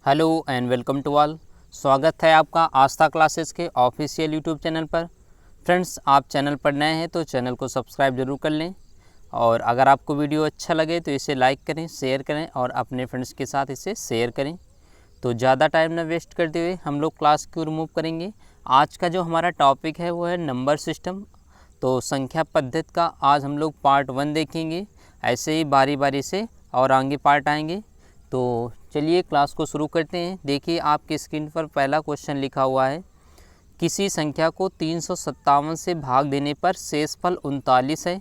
Hello and welcome to all. स्वागत है आपका आस्था क्लासेस के ऑफिशियल यूट्यूब चैनल पर। फ्रेंड्स, आप चैनल पर नए हैं तो चैनल को सब्सक्राइब जरूर कर लें, और अगर आपको वीडियो अच्छा लगे तो इसे लाइक करें, शेयर करें और अपने फ्रेंड्स के साथ इसे शेयर करें। तो ज़्यादा टाइम न वेस्ट करते हुए हम लोग क्लास को रिमूव करेंगे। आज का जो हमारा टॉपिक है वो है नंबर सिस्टम। तो संख्या पद्धति का आज हम लोग पार्ट 1 देखेंगे। ऐसे ही बारी बारी से और आगे पार्ट आएंगे। तो चलिए क्लास को शुरू करते हैं। देखिए आपकी स्क्रीन पर पहला क्वेश्चन लिखा हुआ है, किसी संख्या को 357 से भाग देने पर शेषफल 39 है।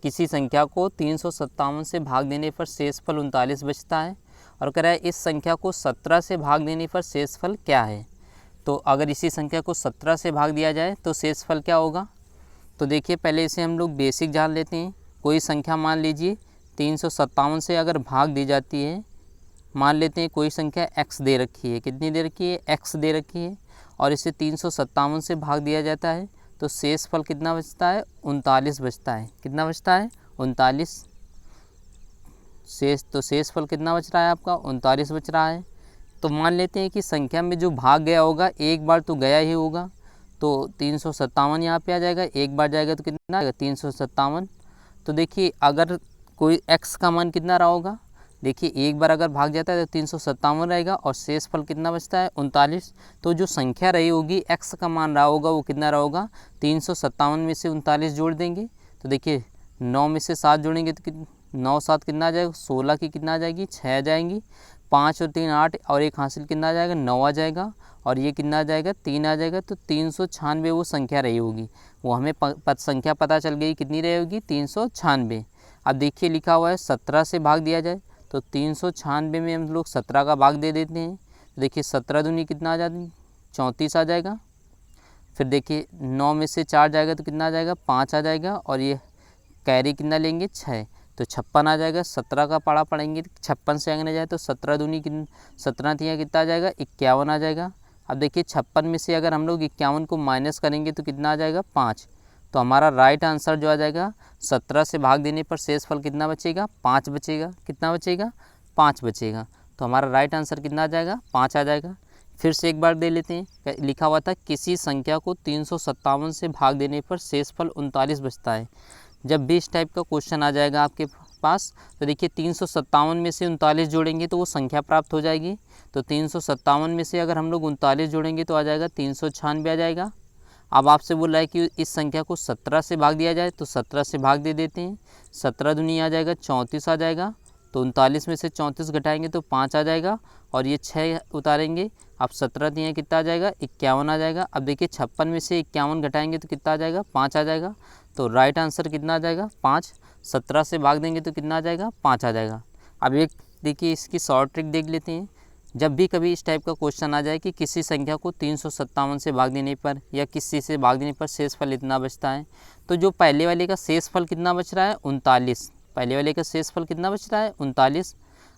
किसी संख्या को 357 से भाग देने पर शेषफल 39 बचता है, और कह रहा है इस संख्या को 17 से भाग देने पर शेषफल क्या है। तो अगर इसी संख्या को 17 से भाग दिया जाए तो शेषफल क्या होगा। तो देखिए पहले इसे हम लोग बेसिक जान लेते हैं। कोई संख्या मान लीजिए 357 से अगर भाग दी जाती है, मान लेते हैं कोई संख्या x दे रखी है। कितनी दे रखी है? x दे रखी है, और इसे 357 से भाग दिया जाता है तो शेषफल कितना बचता है? 39 बचता है। कितना बचता है? 39। शेषफल कितना बच रहा है आपका? 39 बच रहा है। तो मान लेते हैं कि संख्या में जो भाग गया होगा एक बार तो गया ही होगा, तो 357 यहाँ पे आ जाएगा। एक बार जाएगा तो कितना आएगा? 357। तो देखिए अगर कोई x का मान कितना रहा होगा, देखिए एक बार अगर भाग जाता है तो 357 रहेगा, और शेषफल कितना बचता है? 39। तो जो संख्या रही होगी x का मान रहा होगा वो कितना रहा होगा? 357 में से 39 जोड़ देंगे। तो देखिए 9 में से 7 जोड़ेंगे तो 9 7 कितना आ जाएगा? 16 की कितना आ जाएगी? 6 आ जाएंगी। 5 और 3 8, और एक हासिल कितना आ जाएगा? 9 आ जाएगा, और ये कितना आ जाएगा? 3 आ जाएगा। तो 396 वो संख्या रही होगी। वो हमें संख्या पता चल गई कितनी रही होगी? 396। अब देखिए लिखा हुआ है 17 से भाग दिया जाए, तो 396 में हम लोग 17 का भाग दे देते हैं। देखिए 17 दूनी कितना आ जाती? 34 आ जाएगा। फिर देखिए 9 में से 4 जाएगा तो कितना आ जाएगा? 5 आ जाएगा, और ये कैरी कितना लेंगे? 6, तो 56 आ जाएगा। 17 का पाड़ा पढ़ेंगे 56 से आगे जाए तो 17 दूनी 17 थी, कितना आ जाएगा? 51 आ जाएगा। अब देखिए 56 में से अगर हम लोग 51 को माइनस करेंगे तो कितना आ जाएगा? 5। तो हमारा राइट आंसर जो आ जाएगा 17 से भाग देने पर शेषफल कितना बचेगा? 5 बचेगा। कितना बचेगा? 5 बचेगा। तो हमारा राइट आंसर कितना आ जाएगा? 5 आ जाएगा। फिर से एक बार दे लेते हैं। लिखा हुआ था किसी संख्या को 357 से भाग देने पर शेषफल 39 बचता है। जब भी इस टाइप का क्वेश्चन आ जाएगा आपके पास, तो देखिए 357 में से 39 जोड़ेंगे तो वो संख्या प्राप्त हो जाएगी। तो 357 में से अगर हम लोग 39 जोड़ेंगे तो आ जाएगा 396 आ जाएगा। अब आपसे बोल रहा है कि इस संख्या को 17 से भाग दिया जाए, तो 17 से भाग दे देते हैं। 17 दूनी आ जाएगा 34 आ जाएगा। तो 39 में से 34 घटाएंगे तो 5 आ जाएगा, और ये 6 उतारेंगे। अब 17 दिए कितना आ जाएगा? 51 आ जाएगा। अब देखिए 56 में से 51 घटाएंगे तो कितना आ जाएगा? 5 आ जाएगा। तो राइट आंसर कितना आ जाएगा? 5। 17 से भाग देंगे तो कितना आ जाएगा? 5 आ जाएगा। अब एक देखिए इसकी शॉर्ट ट्रिक देख लेते हैं। जब भी कभी इस टाइप का क्वेश्चन आ जाए कि किसी संख्या को 357 से भाग देने पर या किसी से भाग देने पर शेषफल इतना बचता है, तो जो पहले वाले का शेषफल कितना बच रहा है? 39। पहले वाले का शेषफल कितना बच रहा है? 39।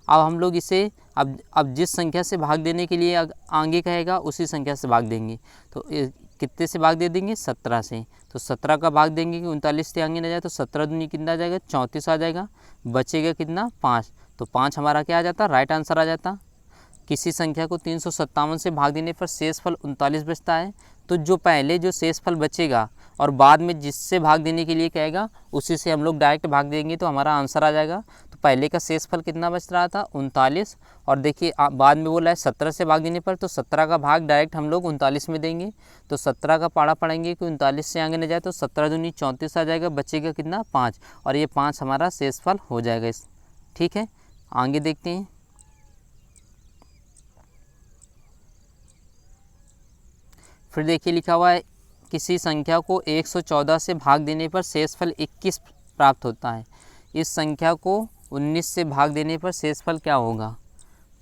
अब हम लोग इसे अब जिस संख्या से भाग देने के लिए आगे कहेगा उसी संख्या से भाग देंगे। तो कितने से भाग दे देंगे? 17 से। तो 17 का भाग देंगे कि 39 से आगे ना जाए, तो 17 दूनी कितना आ जाएगा? 34 आ जाएगा। बचेगा कितना? 5। तो 5 हमारा क्या आ जाता? राइट आंसर आ जाता। किसी संख्या को 357 से भाग देने पर शेषफल 39 बचता है। तो जो पहले जो शेषफल बचेगा और बाद में जिससे भाग देने के लिए कहेगा उसी से हम लोग डायरेक्ट भाग देंगे तो हमारा आंसर आ जाएगा। तो पहले का शेषफल कितना बच रहा था? 39। और देखिए बाद में बोला है 17 से भाग देने पर, तो 17 का भाग डायरेक्ट हम लोग 39 में देंगे। तो 17 का पाड़ा पढ़ेंगे कि 39 से आगे न जाए, तो 17 दूनी 34 आ जाएगा। बचेगा कितना? 5, और ये 5 हमारा शेषफल हो जाएगा। ठीक है, आगे देखते हैं। फिर देखिए लिखा हुआ है किसी संख्या को 114 से भाग देने पर शेषफल 21 प्राप्त होता है। इस संख्या को 19 से भाग देने पर शेषफल क्या होगा।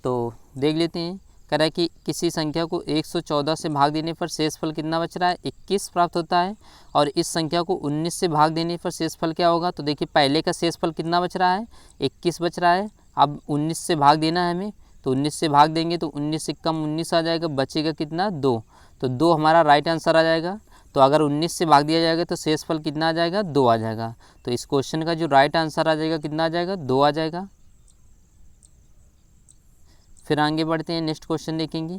तो देख लेते हैं। कह रहा है कि किसी संख्या को 114 से भाग देने पर शेषफल कितना बच रहा है? 21 प्राप्त होता है। और इस संख्या को 19 से भाग देने पर शेषफल क्या होगा। तो देखिए पहले का शेषफल कितना बच रहा है? 21 बच रहा है। अब 19 से भाग देना है हमें, तो 19 से भाग देंगे तो 19 से कम 19 आ जाएगा। बचेगा कितना? 2। तो 2 हमारा राइट आंसर आ जाएगा। तो अगर 19 से भाग दिया जाएगा तो शेषफल कितना आ जाएगा? 2 आ जाएगा। तो इस क्वेश्चन का जो राइट आंसर आ जाएगा कितना आ जाएगा? 2 आ जाएगा। फिर आगे बढ़ते हैं, नेक्स्ट क्वेश्चन देखेंगे।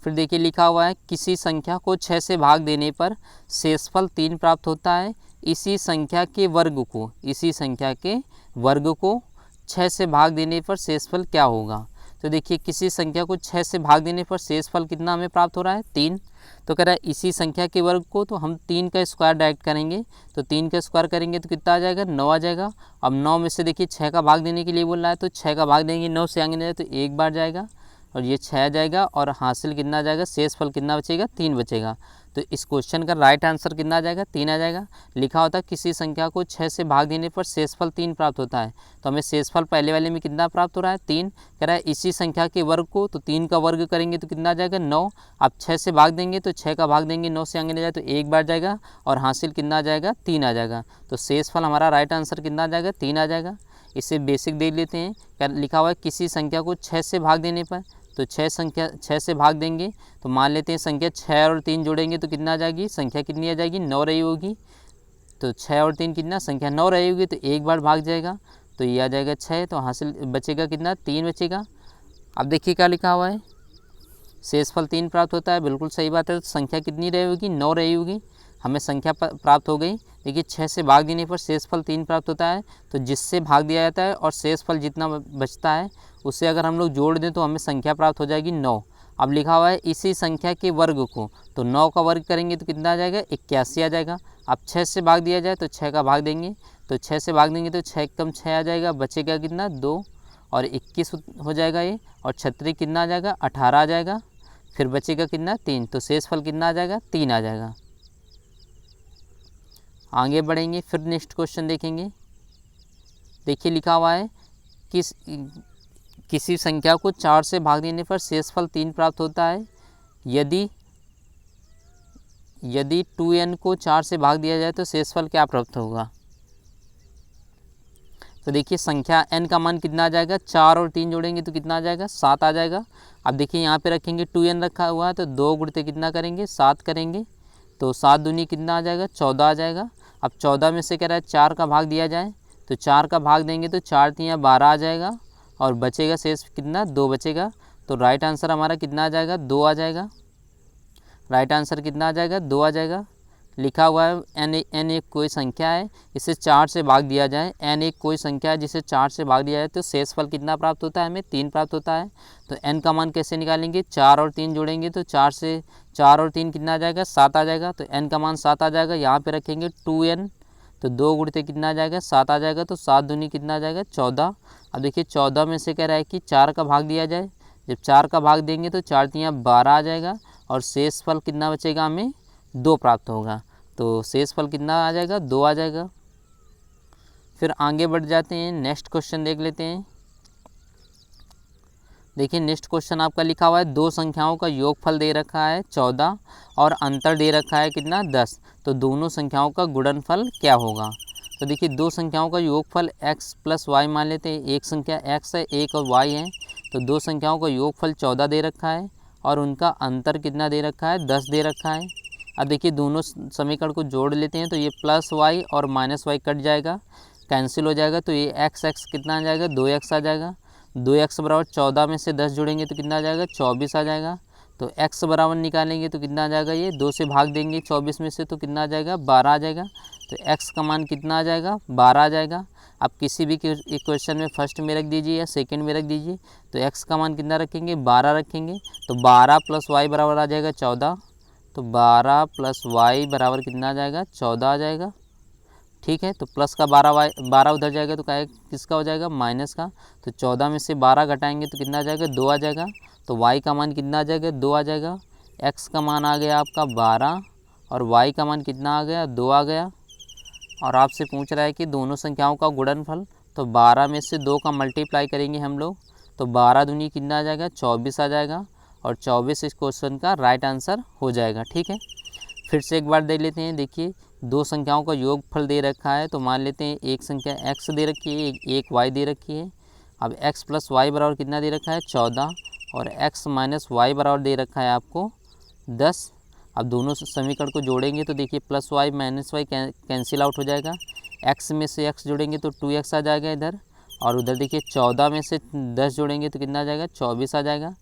फिर देखिए लिखा हुआ है किसी संख्या को 6 से भाग देने पर शेषफल 3 प्राप्त होता है। इसी संख्या के वर्ग को 6 से भाग देने पर शेषफल क्या होगा। तो देखिए किसी संख्या को 6 से भाग देने पर शेषफल कितना हमें प्राप्त हो रहा है, 3। तो कह रहा है इसी संख्या के वर्ग को, तो हम 3 का स्क्वायर डायरेक्ट करेंगे। तो 3 का स्क्वायर करेंगे तो कितना आ जाएगा, 9 आ जाएगा। अब 9 में से देखिए 6 का भाग देने के लिए बोल रहा है, तो 6 का भाग देंगे 9 से आगे नहीं जाए तो 1 बार जाएगा और ये 6 आ जाएगा और हासिल कितना आ जाएगा, शेषफल कितना बचेगा, 3 बचेगा। तो इस क्वेश्चन का राइट आंसर कितना आ जाएगा, 3 आ जाएगा। लिखा होता है किसी संख्या को 6 से भाग देने पर शेषफल 3 प्राप्त होता है। तो हमें शेषफल पहले वाले में कितना प्राप्त हो रहा है, 3। कह रहा है इसी संख्या के वर्ग को, तो 3 का वर्ग करेंगे तो कितना आ जाएगा, 9। अब 6 से भाग देंगे तो 6 का भाग देंगे 9 से आगे ले जाए तो 1 बार जाएगा और हासिल कितना आ जाएगा, 3 आ जाएगा। तो शेषफल हमारा राइट आंसर कितना आ जाएगा, 3 आ जाएगा। इसे बेसिक देख लेते हैं। क्या लिखा हुआ है किसी संख्या को 6 से भाग देने पर, तो 6 से भाग देंगे तो मान लेते हैं संख्या 6 और 3 जोड़ेंगे तो कितना आ जाएगी, संख्या कितनी आ जाएगी, 9 रही होगी। तो 6 और 3 कितना, संख्या 9 रही होगी, तो 1 बार भाग जाएगा तो ये आ जाएगा 6। तो हासिल बचेगा कितना, 3 बचेगा। अब देखिए क्या लिखा हुआ है, शेषफल 3 प्राप्त होता है, बिल्कुल सही बात है। तो संख्या कितनी रही होगी, 9 रही होगी, हमें संख्या प्राप्त हो गई। देखिए 6 से भाग देने पर शेषफल 3 प्राप्त होता है। तो जिससे भाग दिया जाता है और शेषफल जितना बचता है उससे अगर हम लोग जोड़ दें तो हमें संख्या प्राप्त हो जाएगी 9। अब लिखा हुआ है इसी संख्या के वर्ग को, तो 9 का वर्ग करेंगे तो कितना आ जाएगा, 81 आ जाएगा। अब 6 से भाग दिया जाए तो 6 का भाग देंगे, तो 6 से भाग देंगे तो 6 कम 6 आ जाएगा, बचेगा कितना, 2 और 21 हो जाएगा ये, और 36 कितना आ जाएगा, 18 आ जाएगा। फिर बचेगा कितना, 3। तो शेषफल कितना आ जाएगा, 3 आ जाएगा। आगे बढ़ेंगे, फिर नेक्स्ट क्वेश्चन देखेंगे। देखिए लिखा हुआ है किसी संख्या को 4 से भाग देने पर शेषफल 3 प्राप्त होता है। यदि 2n को 4 से भाग दिया जाए तो शेषफल क्या प्राप्त होगा। तो देखिए संख्या n का मान कितना आ जाएगा, 4 और 3 जोड़ेंगे तो कितना आ जाएगा, 7 आ जाएगा। अब देखिए यहाँ पे रखेंगे 2n रखा हुआ है तो 2 गुणित कितना करेंगे, 7 करेंगे, तो 7 दूनी कितना आ जाएगा, 14 आ जाएगा। अब 14 में से कह रहा है 4 का भाग दिया जाए, तो 4 का भाग देंगे तो 4 3 12 आ जाएगा और बचेगा शेष कितना, 2 बचेगा। तो राइट आंसर हमारा कितना आ जाएगा, 2 आ जाएगा। राइट आंसर कितना आ जाएगा, 2 आ जाएगा। लिखा हुआ है n एक कोई संख्या है, इसे 4 से भाग दिया जाए। n एक कोई संख्या है जिसे 4 से भाग दिया जाए तो शेषफल कितना प्राप्त होता है, हमें 3 प्राप्त होता है। तो n का मान कैसे निकालेंगे, 4 और 3 जोड़ेंगे तो 4 और 3 कितना आ जाएगा, 7 आ जाएगा। तो n का मान 7 आ जाएगा। यहाँ पे रखेंगे 2n, तो 2 गुणित कितना आ जाएगा, 7 आ जाएगा। तो 7 दूनी कितना आ जाएगा, 14। अब देखिए 14 में से कह रहा है कि 4 का भाग दिया जाए, जब 4 का भाग देंगे तो 4 3 12 आ जाएगा और शेषफल कितना बचेगा, हमें 2 प्राप्त होगा। तो शेषफल कितना आ जाएगा, 2 आ जाएगा। फिर आगे बढ़ जाते हैं, नेक्स्ट क्वेश्चन देख लेते हैं। देखिए नेक्स्ट क्वेश्चन आपका लिखा हुआ है दो संख्याओं का योगफल दे रखा है 14 और अंतर दे रखा है कितना, 10। तो दोनों संख्याओं का गुणनफल क्या होगा। तो देखिए दो संख्याओं का योगफल x प्लस वाई मान लेते हैं। एक संख्या x है, एक और y है। तो दो संख्याओं का योगफल 14 दे रखा है और उनका अंतर कितना दे रखा है, 10 दे रखा है। अब देखिए दोनों समीकरण को जोड़ लेते हैं तो ये प्लस वाई और माइनस वाई कट जाएगा, कैंसिल हो जाएगा। तो ये x कितना आ जाएगा, 2x आ जाएगा। 2x बराबर 14 में से 10 जोड़ेंगे तो कितना आ जाएगा, 24 आ जाएगा। तो x बराबर निकालेंगे तो कितना आ जाएगा, ये 2 से भाग देंगे 24 में से तो कितना आ जाएगा, 12 आ जाएगा। तो x का मान कितना आ जाएगा, 12 आ जाएगा। आप किसी भी इक्वेशन में फर्स्ट में रख दीजिए या सेकंड में रख दीजिए। तो x का मान कितना रखेंगे, 12 रखेंगे। तो 12 प्लस वाई बराबर आ जाएगा 14। तो 12 प्लस वाई बराबर कितना आ जाएगा, 14 आ जाएगा। ठीक है, तो प्लस का 12 उधर जाएगा तो क्या किसका हो जाएगा, माइनस का। तो 14 में से 12 घटाएंगे तो कितना आ जाएगा, 2 आ जाएगा। तो y का मान कितना आ जाएगा, 2 आ जाएगा। x का मान आ गया आपका 12 और y का मान कितना आ गया, 2 आ गया। और आपसे पूछ रहा है कि दोनों संख्याओं का गुणनफल। तो 12 में से 2 का मल्टीप्लाई करेंगे हम लोग तो 12 दूनी कितना आ जाएगा, 24 आ जाएगा। और 24 इस क्वेश्चन का राइट आंसर हो जाएगा। ठीक है, फिर से एक बार देख लेते हैं। देखिए दो संख्याओं का योगफल दे रखा है तो मान लेते हैं एक संख्या x दे रखी है, एक y दे रखी है। अब x प्लस वाई बराबर कितना दे रखा है, 14 और x माइनस वाई बराबर दे रखा है आपको 10। अब दोनों समीकरण को जोड़ेंगे तो देखिए plus Y minus Y cancel out हो जाएगा। x में से x जोड़ेंगे तो 2x आ जाएगा इधर और उधर देखिए 14 में से 10 जोड़ेंगे तो कितना आ जाएगा 24 आ जाएगा।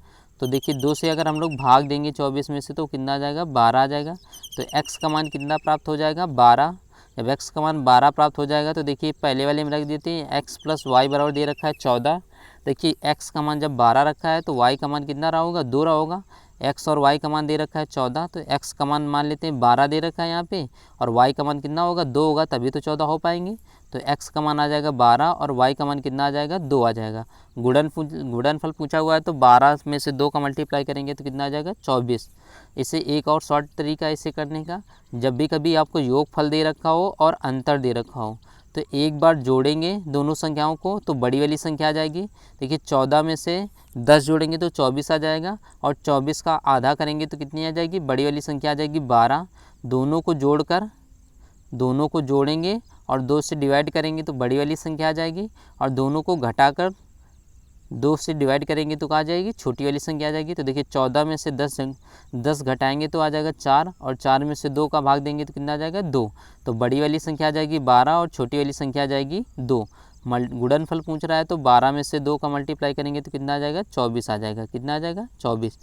तो देखिए 2 से अगर हम लोग भाग देंगे 24 में से तो कितना आ जाएगा 12 आ जाएगा। तो x का मान कितना प्राप्त हो जाएगा 12। जब x का मान 12 प्राप्त हो जाएगा तो देखिए पहले वाले में रख देते हैं x प्लस वाई बराबर दे रखा है 14। देखिए x का मान जब 12 रखा है तो y का मान कितना रहा होगा 2 रहा होगा। x और y का मान दे रखा है 14, तो x का मान मान लेते हैं 12 दे रखा है यहाँ पे, और y का मान कितना होगा 2 होगा, तभी तो 14 हो पाएंगे। तो x का मान आ जाएगा 12 और y का मान कितना आ जाएगा 2 आ जाएगा। गुणनफल पूछा हुआ है तो 12 में से 2 का मल्टीप्लाई करेंगे तो कितना आ जाएगा 24। इसे एक और शॉर्ट तरीका है इसे करने का, जब भी कभी आपको योगफल दे रखा हो और अंतर दे रखा हो तो एक बार जोड़ेंगे दोनों संख्याओं को तो बड़ी वाली संख्या आ जाएगी। देखिए 14 में से 10 जोड़ेंगे तो 24 आ जाएगा, और 24 का आधा करेंगे तो कितनी आ जाएगी बड़ी वाली संख्या आ जाएगी 12। दोनों को जोड़ेंगे और 2 से डिवाइड करेंगे तो बड़ी वाली संख्या आ जाएगी, और दोनों को घटाकर 2 से डिवाइड करेंगे तो आ जाएगी छोटी वाली संख्या आ जाएगी। तो देखिए 14 में से 10 घटाएंगे तो आ जाएगा 4, और 4 में से 2 का भाग देंगे तो कितना आ जाएगा 2। तो बड़ी वाली संख्या आ जाएगी 12 और छोटी वाली संख्या आ जाएगी 2। गुणनफल पूछ रहा है तो 12 में से 2 का मल्टीप्लाई करेंगे तो कितना आ जाएगा 24 आ जाएगा। कितना आ जाएगा 24।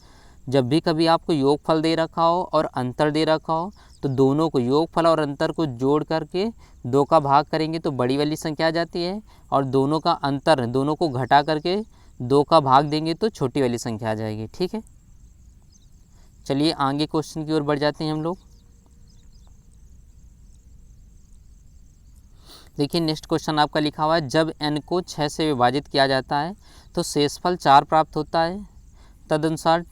जब भी कभी आपको योगफल दे रखा हो और अंतर दे रखा हो तो दोनों को योगफल और अंतर को जोड़ करके 2 का भाग करेंगे तो बड़ी वाली संख्या आ जाती है, और दोनों का अंतर दोनों को घटा करके 2 का भाग देंगे तो छोटी वाली संख्या आ जाएगी। ठीक है, चलिए आगे क्वेश्चन की ओर बढ़ जाते हैं हम लोग। देखिए नेक्स्ट क्वेश्चन आपका लिखा हुआ है, जब n को 6 से विभाजित किया जाता है तो शेषफल 4 प्राप्त होता है। तदनुसार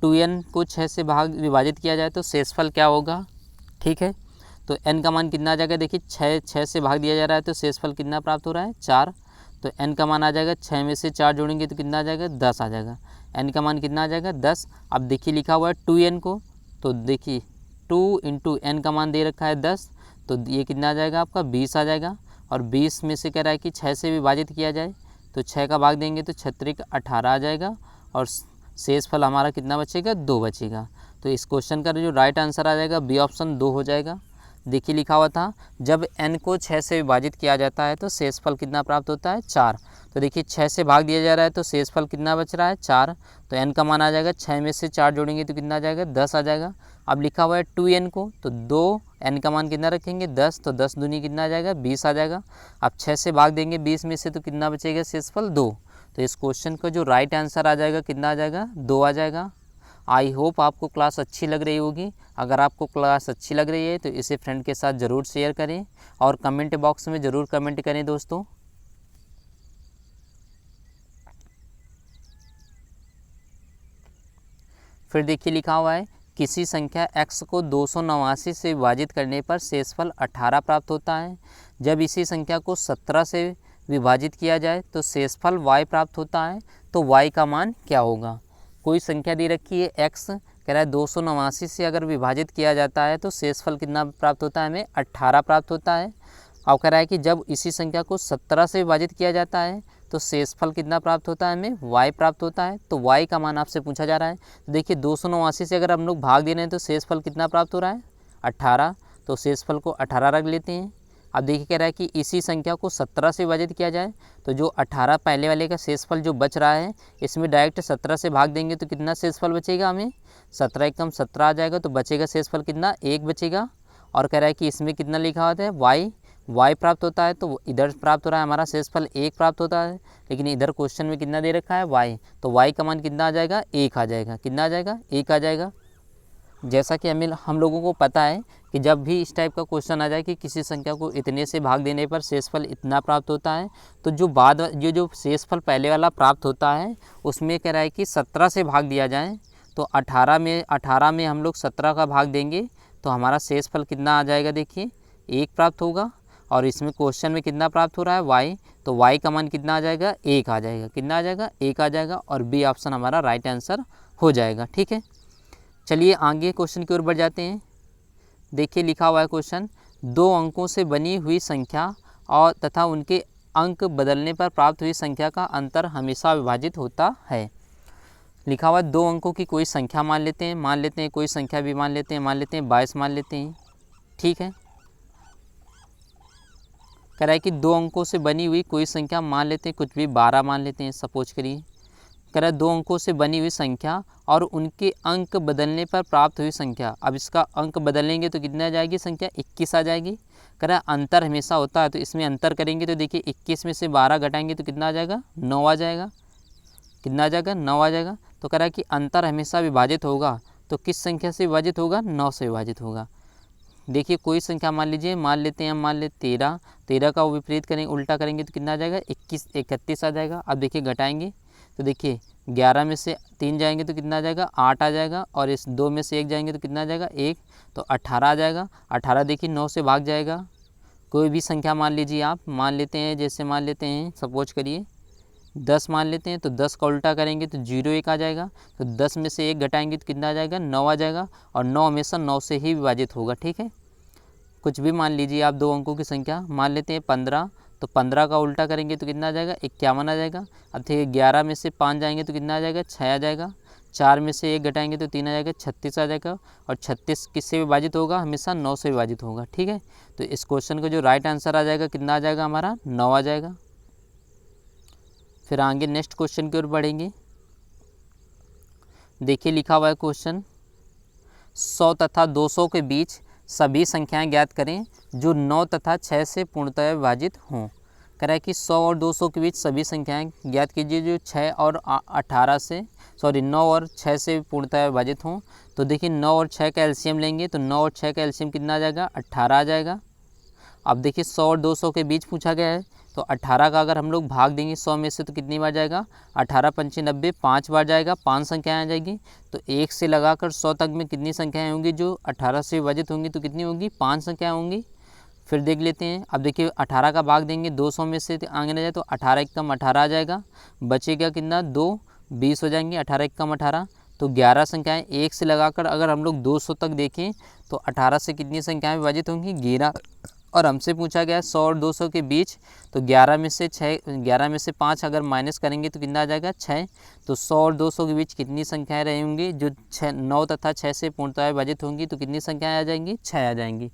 2n को 6 से विभाजित किया जाए तो शेषफल क्या होगा। ठीक है, तो n का मान कितना आ जाएगा, देखिए 6 से भाग दिया जा रहा है तो शेषफल कितना प्राप्त हो रहा है 4। तो n का मान आ जाएगा 6 में से 4 जोड़ेंगे तो कितना आ जाएगा 10 आ जाएगा। n का मान कितना आ जाएगा 10। अब देखिए लिखा हुआ है 2n को, तो देखिए 2 इंटू n का मान दे रखा है 10, तो ये कितना आ जाएगा आपका 20 आ जाएगा। और 20 में से कह रहा है कि 6 से विभाजित किया जाए तो 6 का भाग देंगे तो 6 18 आ जाएगा, और शेषफल हमारा कितना बचेगा 2 बचेगा। तो इस क्वेश्चन का जो राइट आंसर आ जाएगा बी ऑप्शन 2 हो जाएगा। देखिए लिखा हुआ था जब n को 6 से विभाजित किया जाता है तो शेषफल कितना प्राप्त होता है 4। तो देखिए 6 से भाग दिया जा रहा है तो शेषफल कितना बच रहा है 4। तो n का मान आ जाएगा 6 में से 4 जोड़ेंगे तो कितना आ जाएगा 10 आ जाएगा। अब लिखा हुआ है 2n को, तो 2n का मान कितना रखेंगे 10, तो 10 दूनी कितना आ जाएगा 20 आ जाएगा। अब 6 से भाग देंगे 20 में से तो कितना बचेगा शेषफल 2। तो इस क्वेश्चन का जो राइट आंसर आ जाएगा कितना आ जाएगा 2 आ जाएगा। आई होप आपको क्लास अच्छी लग रही होगी। अगर आपको क्लास अच्छी लग रही है तो इसे फ्रेंड के साथ ज़रूर शेयर करें और कमेंट बॉक्स में ज़रूर कमेंट करें दोस्तों। फिर देखिए लिखा हुआ है किसी संख्या x को 289 से विभाजित करने पर शेषफल 18 प्राप्त होता है। जब इसी संख्या को 17 से विभाजित किया जाए तो शेषफल y प्राप्त होता है। तो y का मान क्या होगा। कोई संख्या दे रखी है x, कह रहा है 289 से अगर विभाजित किया जाता है तो शेषफल कितना प्राप्त होता है हमें 18 प्राप्त होता है। अब कह रहा है कि जब इसी संख्या को 17 से विभाजित किया जाता है तो शेषफल कितना प्राप्त होता है हमें y प्राप्त होता है। तो y का मान आपसे पूछा जा रहा है। तो देखिए 289 से अगर हम लोग भाग दे रहे हैं तो शेषफल कितना प्राप्त हो रहा है 18, तो शेषफल को 18 रख लेते हैं। अब देखिए कह रहा है कि इसी संख्या को 17 से विभाजित किया जाए तो जो 18 पहले वाले का शेषफल जो बच रहा है इसमें डायरेक्ट 17 से भाग देंगे तो कितना शेषफल बचेगा हमें 17 एकम 17 आ जाएगा। तो बचेगा शेषफल कितना 1 बचेगा। और कह रहा है कि इसमें कितना लिखा होता है y प्राप्त होता है, तो इधर प्राप्त हो रहा है हमारा शेषफल 1 प्राप्त होता है, लेकिन इधर क्वेश्चन में कितना दे रखा है y, तो y का मान कितना आ जाएगा 1 आ जाएगा। कितना आ जाएगा 1 आ जाएगा। जैसा कि हम लोगों को पता है कि जब भी इस टाइप का क्वेश्चन आ जाए कि किसी संख्या को इतने से भाग देने पर शेषफल इतना प्राप्त होता है, तो जो शेषफल पहले वाला प्राप्त होता है उसमें कह रहा है कि 17 से भाग दिया जाए तो 18 में हम लोग 17 का भाग देंगे तो हमारा शेषफल कितना आ जाएगा, देखिए 1 प्राप्त होगा। और इसमें क्वेश्चन में कितना प्राप्त हो रहा है y, तो y का मान कितना आ जाएगा 1 आ जाएगा। कितना आ जाएगा 1 आ जाएगा, और बी ऑप्शन हमारा राइट आंसर हो जाएगा। ठीक है, चलिए आगे क्वेश्चन की ओर बढ़ जाते हैं। देखिए लिखा हुआ है क्वेश्चन, 2 अंकों से बनी हुई संख्या और तथा उनके अंक बदलने पर प्राप्त हुई संख्या का अंतर हमेशा विभाजित होता है। लिखा हुआ है 2 अंकों की कोई संख्या मान लेते हैं कोई संख्या भी मान लेते हैं 22 मान लेते हैं। ठीक है, कह रहा है कि 2 अंकों से बनी हुई कोई संख्या मान लेते हैं, कुछ भी 12 मान लेते हैं सपोज करिए। कह रहा है 2 अंकों से बनी हुई संख्या और उनके अंक बदलने पर प्राप्त हुई संख्या। अब इसका अंक बदलेंगे तो कितना आ जाएगी संख्या, 21 आ जाएगी। कह रहा है अंतर हमेशा होता है, तो इसमें अंतर करेंगे तो देखिए 21 में से 12 घटाएंगे तो कितना आ जाएगा, 9 आ जाएगा। कितना आ जाएगा, 9 आ जाएगा। तो कह रहा है कि अंतर हमेशा विभाजित होगा, तो किस संख्या से विभाजित होगा, 9 से विभाजित होगा। देखिए कोई संख्या मान लीजिए, मान लेते हैं हम, मान लेते 13, 13 का विपरीत करेंगे, उल्टा करेंगे तो कितना आ जाएगा, 31 आ जाएगा। अब देखिए घटाएंगे तो देखिए 11 में से 3 जाएंगे तो कितना आ जाएगा, 8 आ जाएगा। और इस 2 में से 1 जाएंगे तो कितना आ जाएगा, 1, तो 18 आ जाएगा। 18 देखिए 9 से भाग जाएगा। कोई भी संख्या मान लीजिए आप, मान लेते हैं, जैसे मान लेते हैं सपोज करिए 10 मान लेते हैं, तो 10 का उल्टा करेंगे तो 0 1 आ जाएगा। तो 10 में से 1 घटाएंगे तो कितना आ जाएगा, 9 आ जाएगा। और 9 हमेशा 9 से ही विभाजित होगा, ठीक है। कुछ भी मान लीजिए आप 2 अंकों की संख्या, मान लेते हैं 15, तो 15 का उल्टा करेंगे तो कितना आ जाएगा, 51 आ जाएगा। अब देखिए 11 में से 5 जाएंगे तो कितना आ जाएगा, 6 आ जाएगा। 4 में से 1 घटाएंगे तो 3 आ जाएगा, 36 आ जाएगा। और 36 किससे विभाजित होगा, हमेशा 9 से विभाजित होगा, ठीक है। तो इस क्वेश्चन का जो राइट आंसर आ जाएगा कितना आ जाएगा हमारा, 9 आ जाएगा। फिर आगे नेक्स्ट क्वेश्चन की ओर बढ़ेंगे। देखिए लिखा हुआ है क्वेश्चन, 100 तथा 200 के बीच सभी संख्याएं ज्ञात करें जो 9 तथा 6 से पूर्णतः विभाजित हों। कह रहा है कि 100 और 200 के बीच सभी संख्याएं ज्ञात कीजिए जो 6 और 18 से 9 और 6 से पूर्णतः विभाजित हों। तो देखिए 9 और 6 का एलसीएम लेंगे तो 9 और 6 का एलसीएम कितना आ जाएगा, 18 आ जाएगा। अब देखिए 100 और 200 के बीच पूछा गया है, तो 18 का अगर हम लोग भाग देंगे 100 में से तो कितनी बार जाएगा, 18 पंचे 90, 5 बार जाएगा, 5 संख्याएँ आ जाएगी। तो 1 से लगाकर 100 तक में कितनी संख्याएँ होंगी जो 18 से विभाजित होंगी, तो कितनी होंगी, 5 संख्याएँ होंगी। फिर देख लेते हैं, अब देखिए 18 का भाग देंगे 200 में से आगे ना जाए तो 18 एकम 18 आ जाएगा। बचेगा कितना, 2, 20 हो जाएंगे, 18 एकम 18। तो 11 संख्याएँ 1 से लगाकर अगर हम लोग 200 तक देखें तो 18 से कितनी संख्याएँ विभाजित होंगी, 11। और हमसे पूछा गया है 100 और 200 के बीच, तो 11 में से 5 अगर माइनस करेंगे तो कितना आ जाएगा, 6। तो 100 और 200 के बीच कितनी संख्याएं रही होंगी जो 9 तथा 6 से पूर्णतः विभाजित होंगी, तो कितनी संख्याएं आ जाएंगी, 6 आ जाएंगी।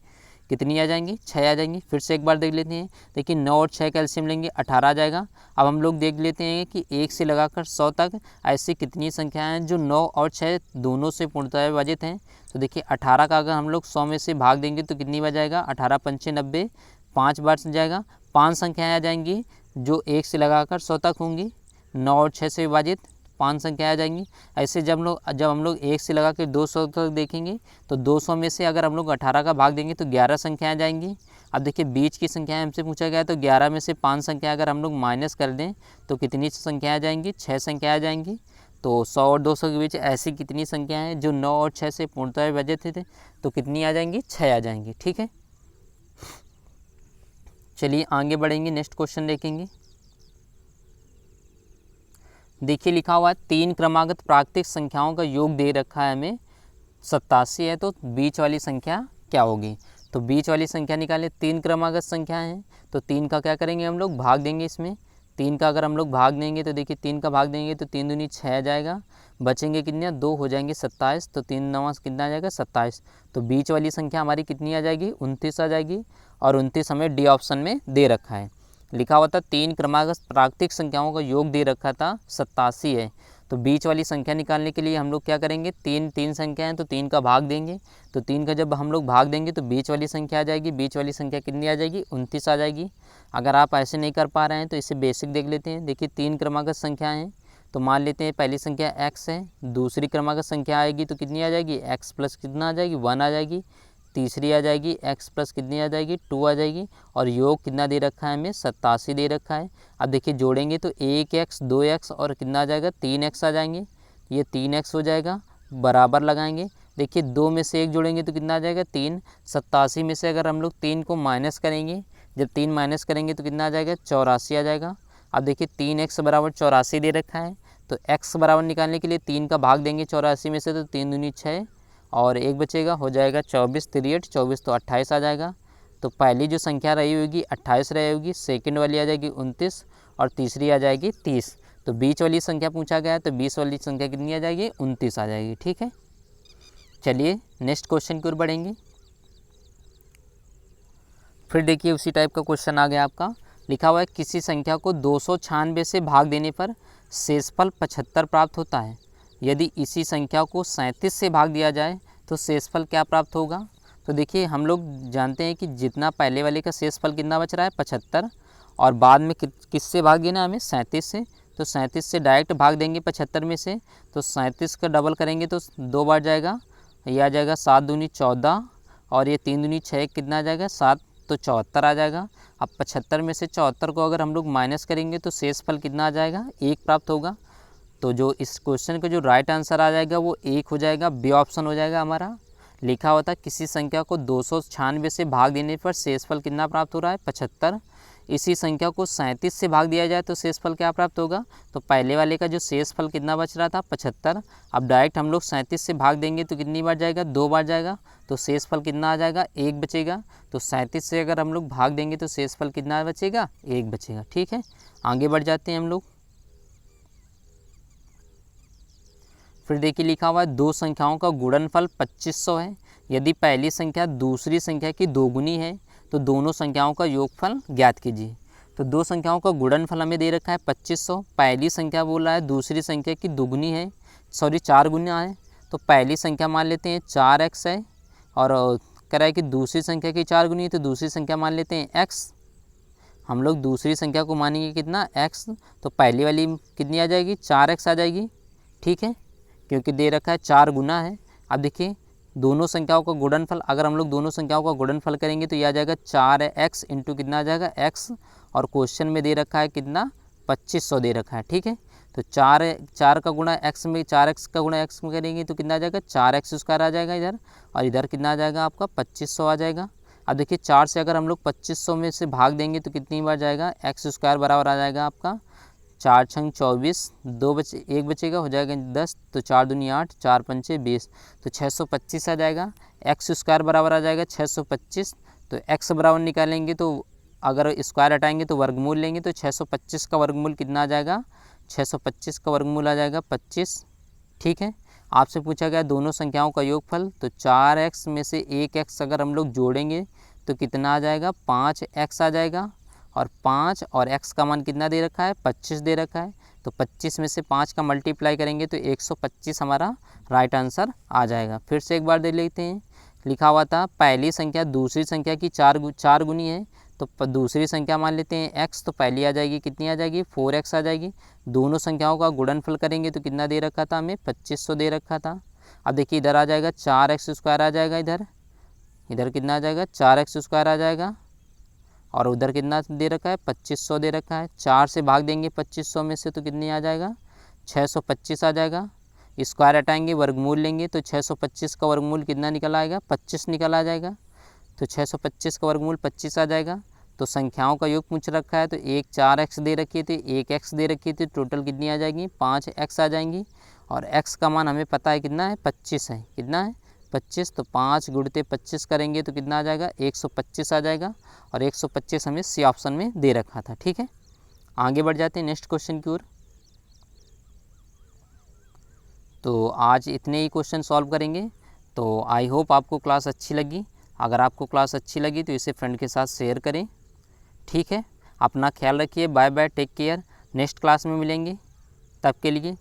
कितनी आ जाएंगी, 6 आ जाएंगी। फिर से एक बार देख लेते हैं, देखिए 9 और 6 का एलसीएम लेंगे, 18 आ जाएगा। अब हम लोग देख लेते हैं कि 1 से लगाकर 100 तक ऐसी कितनी संख्याएं हैं जो 9 और 6 दोनों से पूर्णतः विभाजित हैं। तो देखिए 18 का अगर हम लोग 100 में से भाग देंगे तो कितनी बार जाएगा, 18 पंचे 90, 5 बार से जाएगा। 5 संख्याएँ आ जाएंगी जो 1 से लगाकर 100 तक होंगी, 9 और 6 से विभाजित 5 संख्याएँ आ जाएंगी। ऐसे जब हम लोग 1 से लगा के 200 तक देखेंगे तो 200 में से अगर हम लोग 18 का भाग देंगे तो 11 संख्याएँ आ जाएंगी। अब देखिए बीच की संख्याएँ हमसे पूछा गया है, तो 11 में से 5 संख्या अगर हम लोग माइनस कर दें तो कितनी संख्याएँ आ जाएंगी, 6 संख्याएँ आ जाएंगी। तो 100 और 200 के बीच ऐसी कितनी संख्याएँ हैं जो 9 और 6 से पूर्णतः विभाजित थे, तो कितनी आ जाएंगी, 6 आ जाएंगी, ठीक है। चलिए आगे बढ़ेंगे, नेक्स्ट क्वेश्चन देखेंगे। देखिए लिखा हुआ है 3 क्रमागत प्राकृतिक संख्याओं का योग दे रखा है हमें 87 है, तो बीच वाली संख्या क्या होगी। तो बीच वाली संख्या निकाले, 3 क्रमागत संख्या हैं तो 3 का क्या करेंगे हम लोग, भाग देंगे। इसमें 3 का अगर हम लोग भाग देंगे तो देखिए 3 का भाग देंगे तो 3 दूनी 6 आ जाएगा। बचेंगे कितने, 2 हो जाएंगे 27, तो 3 9 कितना आ जाएगा, 27। तो बीच वाली संख्या हमारी कितनी आ जाएगी, 29 आ जाएगी। और 29 हमें डी ऑप्शन में दे रखा है। लिखा हुआ था 3 क्रमागत प्राकृतिक संख्याओं का योग दे रखा था 87 है, तो बीच वाली संख्या निकालने के लिए हम लोग क्या करेंगे, 3 संख्या हैं तो 3 का भाग देंगे। तो 3 का जब हम लोग भाग देंगे तो बीच वाली संख्या आ जाएगी, बीच वाली संख्या कितनी आ जाएगी, 29 आ जाएगी। अगर आप ऐसे नहीं कर पा रहे हैं तो इसे बेसिक देख लेते हैं। देखिए 3 क्रमागत संख्या हैं तो मान लेते हैं पहली संख्या x है, दूसरी क्रमागत संख्या आएगी तो कितनी आ जाएगी, x प्लस कितना आ जाएगी, 1 आ जाएगी। तीसरी आ जाएगी x प्लस कितनी आ जाएगी, 2 आ जाएगी। और योग कितना दे रखा है हमें, 87 दे रखा है। अब देखिए जोड़ेंगे तो 1x 2x और कितना आ जाएगा, 3x आ जाएंगे। ये 3x हो जाएगा, बराबर लगाएंगे। देखिए 2 में से 1 जोड़ेंगे तो कितना आ जाएगा, 3। 87 में से अगर हम लोग 3 को माइनस करेंगे, जब 3 माइनस करेंगे तो कितना आ जाएगा, 84 आ जाएगा। अब देखिए 3x बराबर 84 दे रखा है, तो x बराबर निकालने के लिए 3 का भाग देंगे 84 में से, तो 3 दूनी 6 और 1 बचेगा, हो जाएगा 24 3 24, तो 28 आ जाएगा। तो पहली जो संख्या रही होगी 28 रही होगी, सेकंड वाली आ जाएगी 29 और तीसरी आ जाएगी 30। तो बीच वाली संख्या पूछा गया है तो बीच वाली संख्या कितनी आ जाएगी, 29 आ जाएगी, ठीक है। चलिए नेक्स्ट क्वेश्चन की ओर बढ़ेंगे। फिर देखिए उसी टाइप का क्वेश्चन आ गया आपका, लिखा हुआ है किसी संख्या को 296 से भाग देने पर शेषफल 75 प्राप्त होता है। यदि इसी संख्या को 37 से भाग दिया जाए तो शेषफल क्या प्राप्त होगा। तो देखिए हम लोग जानते हैं कि जितना पहले वाले का शेषफल कितना बच रहा है 75, और बाद में किससे भाग देना हमें 37 से। तो 37 से डायरेक्ट भाग देंगे 75 में से, तो 37 का डबल करेंगे तो 2 बार जाएगा, ये आ जाएगा 7 दूनी 14, और ये 3 दूनी 6, कितना आ जाएगा 7, तो 74 आ जाएगा। अब 75 में से 74 को अगर हम लोग माइनस करेंगे तो शेषफल कितना आ जाएगा 1 प्राप्त होगा। तो जो इस क्वेश्चन का जो राइट आंसर आ जाएगा वो 1 हो जाएगा, बी ऑप्शन हो जाएगा हमारा। लिखा हुआ था किसी संख्या को 296 से भाग देने पर शेषफल कितना प्राप्त हो रहा है 75। इसी संख्या को 37 से भाग दिया जाए तो शेषफल क्या प्राप्त होगा। तो पहले वाले का जो शेषफल कितना बच रहा था 75, अब डायरेक्ट हम लोग 37 से भाग देंगे तो कितनी बार जाएगा 2 बार जाएगा, तो शेषफल कितना आ जाएगा 1 बचेगा। तो 37 से अगर हम लोग भाग देंगे तो शेषफल कितना बचेगा 1 बचेगा। ठीक है, आगे बढ़ जाते हैं हम लोग। फिर देखिए लिखा हुआ है दो संख्याओं का गुणनफल 2500 है। यदि पहली संख्या दूसरी संख्या की दोगुनी है तो दोनों संख्याओं का योगफल ज्ञात कीजिए। तो दो संख्याओं का गुणनफल हमें दे रखा है 2500, पहली संख्या बोल रहा है दूसरी संख्या की दोगुनी है, सॉरी 4 गुना है। तो पहली संख्या मान लेते हैं 4x है, और कह रहा है कि दूसरी संख्या की 4 गुनी है तो दूसरी संख्या मान लेते हैं x। हम लोग दूसरी संख्या को मानेंगे कितना x, तो पहली वाली कितनी आ जाएगी 4x आ जाएगी। ठीक है, क्योंकि दे रखा है 4 गुना है। अब देखिए दोनों संख्याओं का गुणनफल, अगर हम लोग दोनों संख्याओं का गुणनफल करेंगे तो यह आ जाएगा 4x इंटू कितना आ जाएगा x, और क्वेश्चन में दे रखा है कितना 2500 दे रखा है। ठीक है, तो 4 का गुणा x में, 4x का गुणा x में करेंगे तो कितना आ जाएगा 4x स्क्वायर आ जाएगा इधर, और इधर कितना आ जाएगा आपका 2500 आ जाएगा। अब देखिए 4 से अगर हम लोग 2500 में से भाग देंगे तो कितनी बार जाएगा x स्क्वायर बराबर आ जाएगा आपका 4 छंग 24, 2 बचे 1 बचेगा, हो जाएगा 10, तो 4 दूनी 8, 4 पंचे 20, तो 625 आ जाएगा। एक्स स्क्वायर बराबर आ जाएगा 625, तो एक्स बराबर निकालेंगे तो अगर स्क्वायर हटाएंगे तो वर्गमूल लेंगे, तो 625 का वर्गमूल कितना आ जाएगा 625 का वर्गमूल आ जाएगा 25। ठीक है, आपसे पूछा गया दोनों संख्याओं का योगफल, तो 4x में से 1x अगर हम लोग जोड़ेंगे तो कितना आ जाएगा 5x आ जाएगा, और 5 और x का मान कितना दे रखा है 25 दे रखा है, तो 25 में से 5 का मल्टीप्लाई करेंगे तो 125 हमारा राइट आंसर आ जाएगा। फिर से एक बार देख लेते हैं, लिखा हुआ था पहली संख्या दूसरी संख्या की 4 गुनी है, तो दूसरी संख्या मान लेते हैं x, तो पहली आ जाएगी कितनी आ जाएगी 4x आ जाएगी। दोनों संख्याओं का गुणनफल करेंगे तो कितना दे रखा था हमें 2500 दे रखा था। अब देखिए इधर आ जाएगा 4x स्क्वायर आ जाएगा, इधर कितना आ जाएगा 4x स्क्वायर आ जाएगा, और उधर कितना दे रखा है 2500 दे रखा है। 4 से भाग देंगे 2500 में से तो कितनी आ जाएगा 625 आ जाएगा। स्क्वायर हटाएंगे वर्गमूल लेंगे तो 625 का वर्गमूल कितना निकल आएगा 25 निकल आ जाएगा, तो 625 का वर्गमूल 25 आ जाएगा। तो संख्याओं का योग पूछ रखा है, तो एक 4x दे रखी थी, एक x दे रखी थी, टोटल कितनी आ जाएगी 5x आ जाएंगी, और x का मान हमें पता है कितना है 25 है, कितना है 25, तो 5 गुणते 25 करेंगे तो कितना आ जाएगा 125 आ जाएगा, और 125 हमें सी ऑप्शन में दे रखा था। ठीक है, आगे बढ़ जाते हैं नेक्स्ट क्वेश्चन की ओर। तो आज इतने ही क्वेश्चन सॉल्व करेंगे। तो आई होप आपको क्लास अच्छी लगी। अगर आपको क्लास अच्छी लगी तो इसे फ्रेंड के साथ शेयर करें। ठीक है, अपना ख्याल रखिए, bye bye, take care. Next class में मिलेंगे, तब के लिए